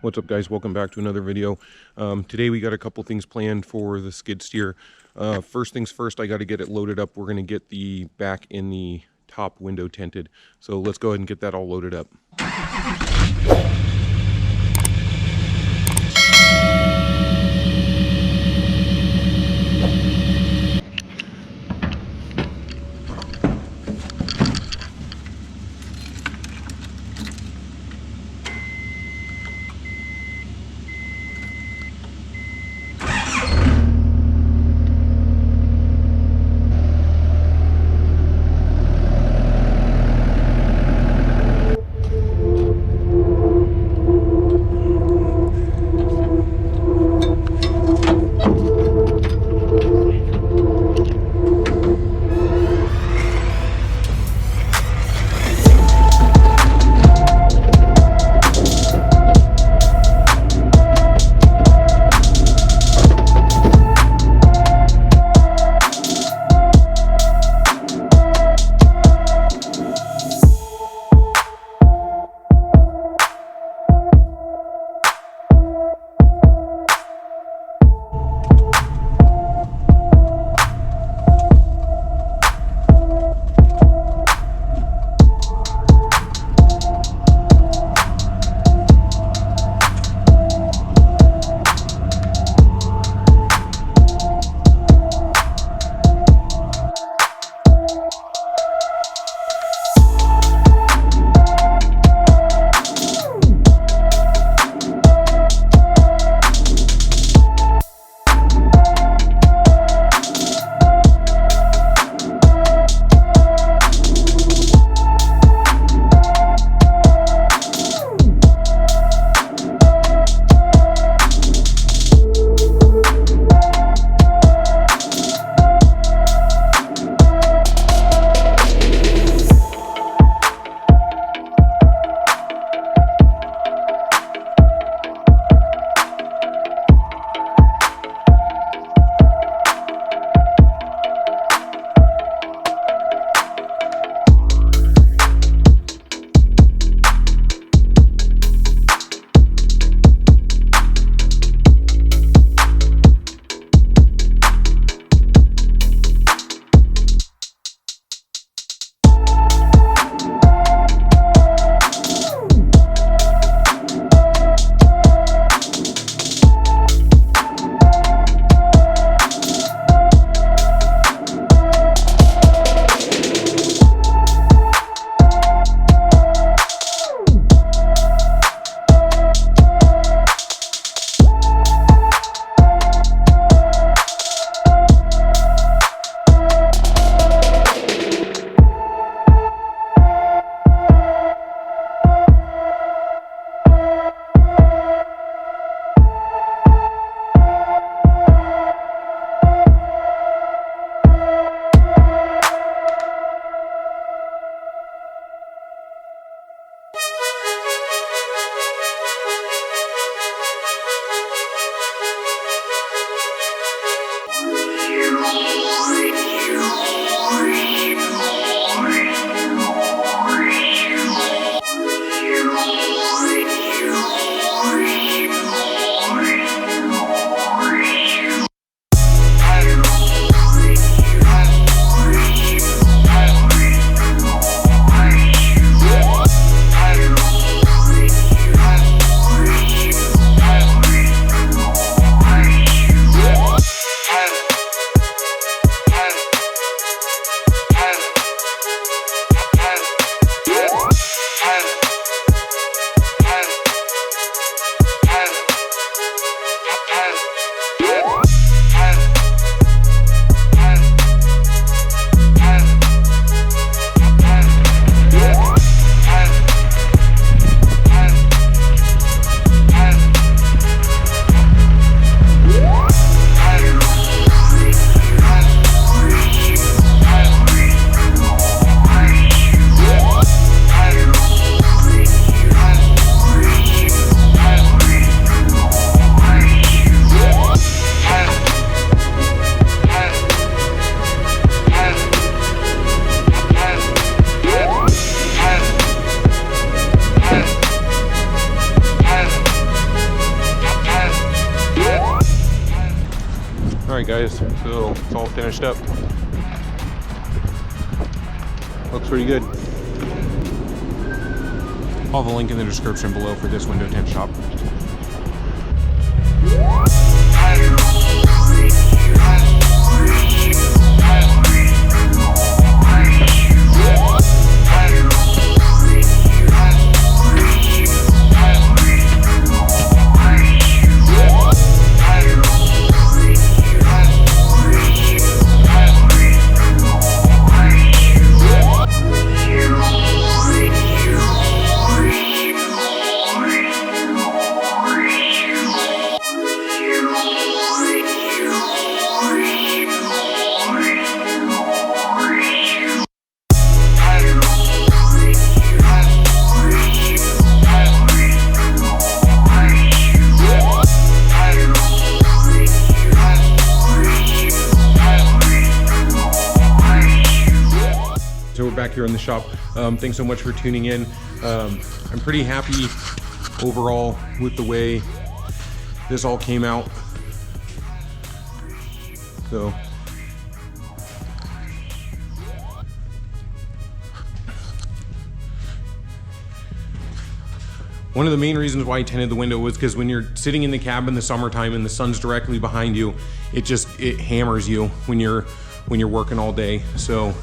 What's up, guys? Welcome back to another video. Today we got a couple things planned for the skid steer. First things first, I got to get it loaded up. We're going to get the back in the top window tinted. So let's go ahead and get that all loaded up. right, guys, so it's all finished up. Looks pretty good. I'll have a link in the description below for this window tint shop. So we're back here in the shop. Thanks so much for tuning in. I'm pretty happy overall with the way this all came out. So one of the main reasons why I tinted the window was because when you're sitting in the cab in the summertime and the sun's directly behind you, it hammers you when you're working all day. So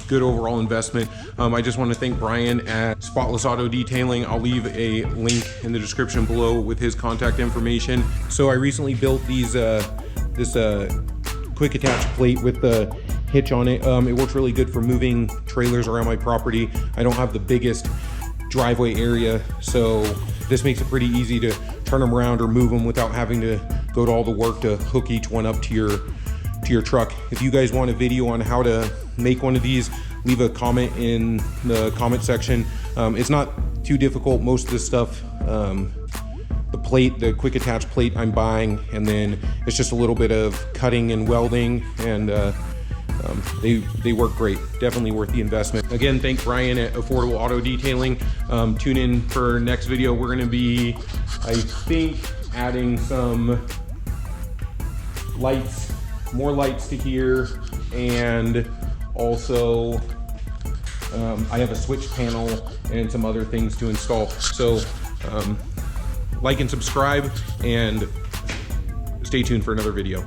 good overall investment. I just want to thank Brian at Spotless Auto Detailing. I'll leave a link in the description below with his contact information. So I recently built these this quick attach plate with the hitch on it. It works really good for moving trailers around my property. I don't have the biggest driveway area, so this makes it pretty easy to turn them around or move them without having to go to all the work to hook each one up to your truck. If you guys want a video on how to make one of these, leave a comment in the comment section. It's not too difficult. Most of this stuff, the quick attach plate I'm buying, and then it's just a little bit of cutting and welding, and they work great. Definitely worth the investment. Again, thank Brian at Affordable Auto Detailing. Tune in for next video. We're gonna be, I think, adding some lights, more lights to here, and also I have a switch panel and some other things to install. So like and subscribe, and stay tuned for another video.